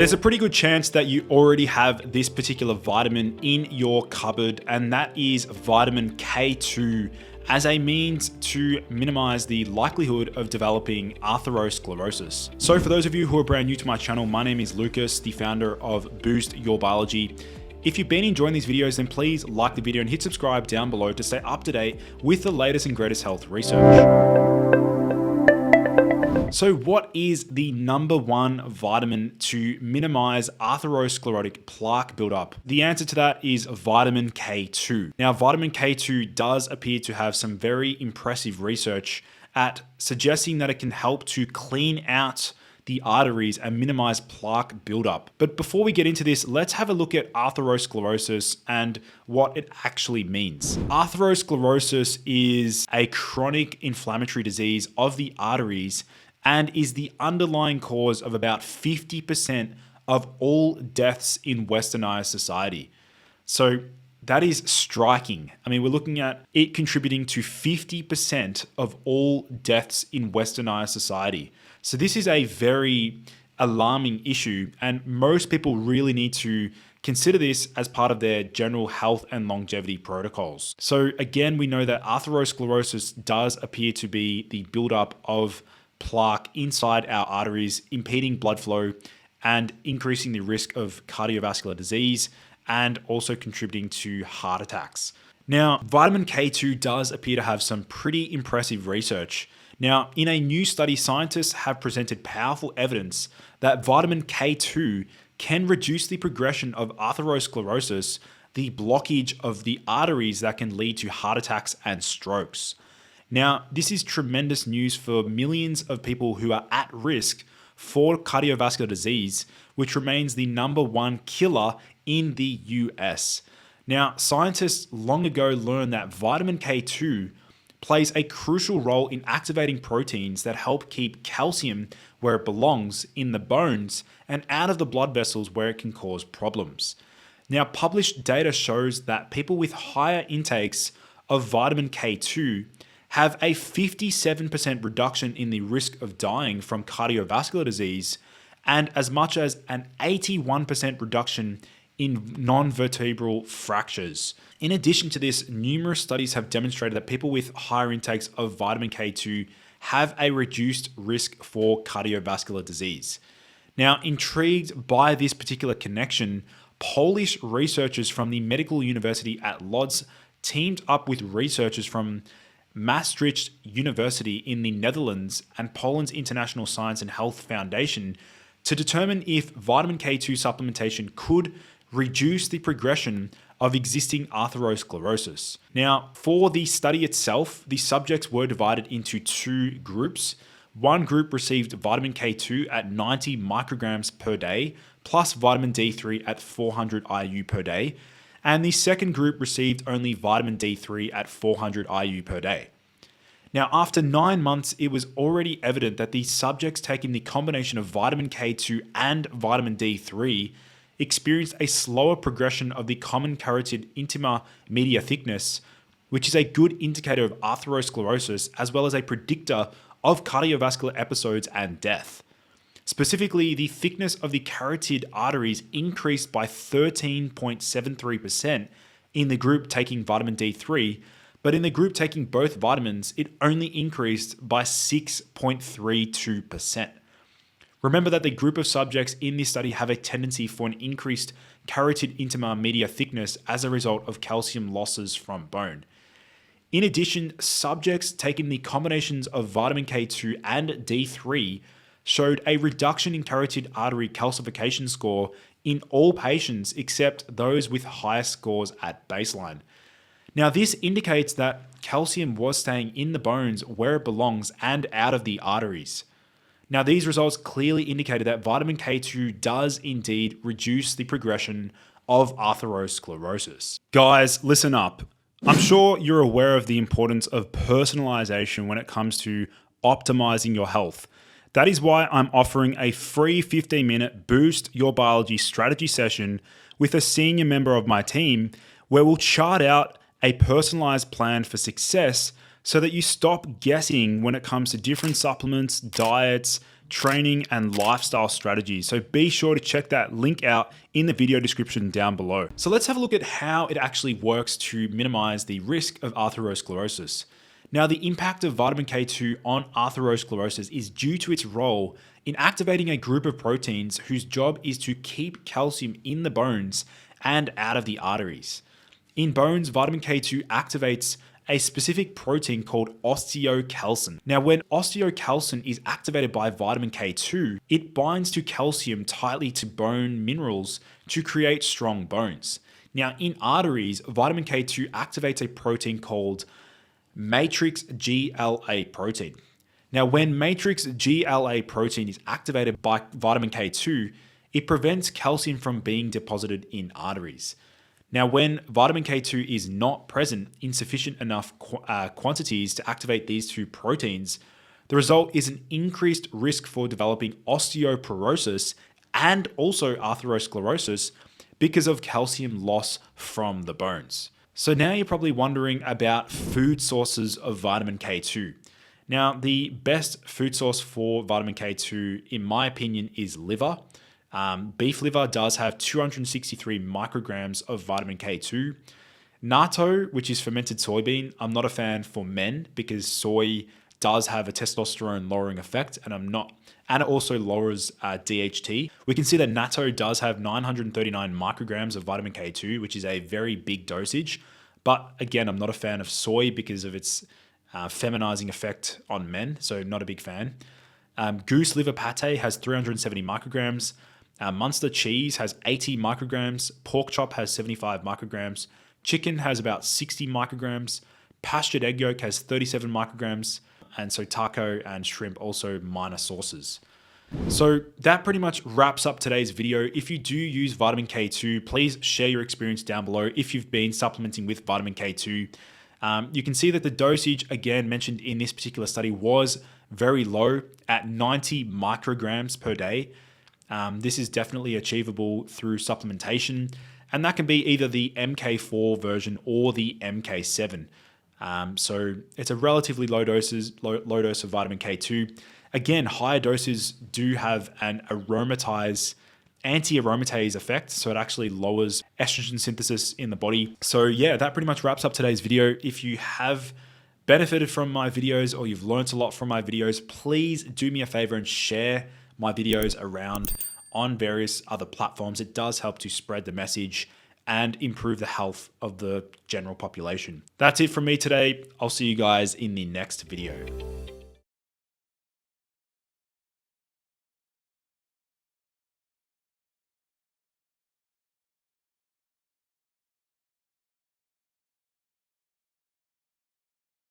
There's a pretty good chance that you already have this particular vitamin in your cupboard, and that is vitamin K2, as a means to minimize the likelihood of developing atherosclerosis. So for those of you who are brand new to my channel, my name is Lucas, the founder of Boost Your Biology. If you've been enjoying these videos, then please like the video and hit subscribe down below to stay up to date with the latest and greatest health research. So what is the number one vitamin to minimize atherosclerotic plaque buildup? The answer to that is vitamin K2. Now, vitamin K2 does appear to have some very impressive research at suggesting that it can help to clean out the arteries and minimize plaque buildup. But before we get into this, let's have a look at atherosclerosis and what it actually means. Atherosclerosis is a chronic inflammatory disease of the arteries and is the underlying cause of about 50% of all deaths in westernized society. So that is striking. I mean, we're looking at it contributing to 50% of all deaths in westernized society. So this is a very alarming issue, and most people really need to consider this as part of their general health and longevity protocols. So again, we know that atherosclerosis does appear to be the buildup of plaque inside our arteries, impeding blood flow and increasing the risk of cardiovascular disease, and also contributing to heart attacks. Now, vitamin K2 does appear to have some pretty impressive research. Now, in a new study, scientists have presented powerful evidence that vitamin K2 can reduce the progression of atherosclerosis, the blockage of the arteries that can lead to heart attacks and strokes. Now, this is tremendous news for millions of people who are at risk for cardiovascular disease, which remains the number one killer in the US. Now, scientists long ago learned that vitamin K2 plays a crucial role in activating proteins that help keep calcium where it belongs in the bones and out of the blood vessels where it can cause problems. Now, published data shows that people with higher intakes of vitamin K2 have a 57% reduction in the risk of dying from cardiovascular disease and as much as an 81% reduction in non-vertebral fractures. In addition to this, numerous studies have demonstrated that people with higher intakes of vitamin K2 have a reduced risk for cardiovascular disease. Now, intrigued by this particular connection, Polish researchers from the Medical University at Lodz teamed up with researchers from Maastricht University in the Netherlands and Poland's International Science and Health Foundation to determine if vitamin K2 supplementation could reduce the progression of existing atherosclerosis. Now, for the study itself, the subjects were divided into two groups. One group received vitamin K2 at 90 micrograms per day, plus vitamin D3 at 400 IU per day, and the second group received only vitamin D3 at 400 IU per day. Now, after 9 months, it was already evident that the subjects taking the combination of vitamin K2 and vitamin D3 experienced a slower progression of the common carotid intima media thickness, which is a good indicator of atherosclerosis as well as a predictor of cardiovascular episodes and death. Specifically, the thickness of the carotid arteries increased by 13.73% in the group taking vitamin D3, but in the group taking both vitamins, it only increased by 6.32%. Remember that the group of subjects in this study have a tendency for an increased carotid intima media thickness as a result of calcium losses from bone. In addition, subjects taking the combinations of vitamin K2 and D3 showed a reduction in carotid artery calcification score in all patients except those with higher scores at baseline. Now, this indicates that calcium was staying in the bones where it belongs and out of the arteries. Now, these results clearly indicated that vitamin K2 does indeed reduce the progression of atherosclerosis. Guys, listen up. I'm sure you're aware of the importance of personalization when it comes to optimizing your health. That is why I'm offering a free 15-minute Boost Your Biology strategy session with a senior member of my team where we'll chart out a personalized plan for success so that you stop guessing when it comes to different supplements, diets, training, and lifestyle strategies. So be sure to check that link out in the video description down below. So let's have a look at how it actually works to minimize the risk of atherosclerosis. Now, the impact of vitamin K2 on atherosclerosis is due to its role in activating a group of proteins whose job is to keep calcium in the bones and out of the arteries. In bones, vitamin K2 activates a specific protein called osteocalcin. Now, when osteocalcin is activated by vitamin K2, it binds to calcium tightly to bone minerals to create strong bones. Now, in arteries, vitamin K2 activates a protein called matrix GLA protein. Now, when matrix GLA protein is activated by vitamin K2, it prevents calcium from being deposited in arteries. Now, when vitamin K2 is not present in sufficient enough quantities to activate these two proteins, the result is an increased risk for developing osteoporosis and also atherosclerosis because of calcium loss from the bones. So now you're probably wondering about food sources of vitamin K2. Now, the best food source for vitamin K2, in my opinion, is liver. Beef liver does have 263 micrograms of vitamin K2. Natto, which is fermented soybean, I'm not a fan for men because soy does have a testosterone lowering effect, and it also lowers DHT. We can see that natto does have 939 micrograms of vitamin K2, which is a very big dosage. But again, I'm not a fan of soy because of its feminizing effect on men, so not a big fan. Goose liver pate has 370 micrograms. Munster cheese has 80 micrograms. Pork chop has 75 micrograms. Chicken has about 60 micrograms. Pastured egg yolk has 37 micrograms. And so taco and shrimp also minor sources. So that pretty much wraps up today's video. If you do use vitamin K2, please share your experience down below if you've been supplementing with vitamin K2. You can see that the dosage, again, mentioned in this particular study was very low at 90 micrograms per day. This is definitely achievable through supplementation, and that can be either the MK4 version or the MK7. So it's a relatively low dose of vitamin K2. Again, higher doses do have an anti-aromatase effect, so it actually lowers estrogen synthesis in the body. So yeah, that pretty much wraps up today's video. If you have benefited from my videos or you've learned a lot from my videos, please do me a favor and share my videos around on various other platforms. It does help to spread the message and improve the health of the general population. That's it from me today. I'll see you guys in the next video.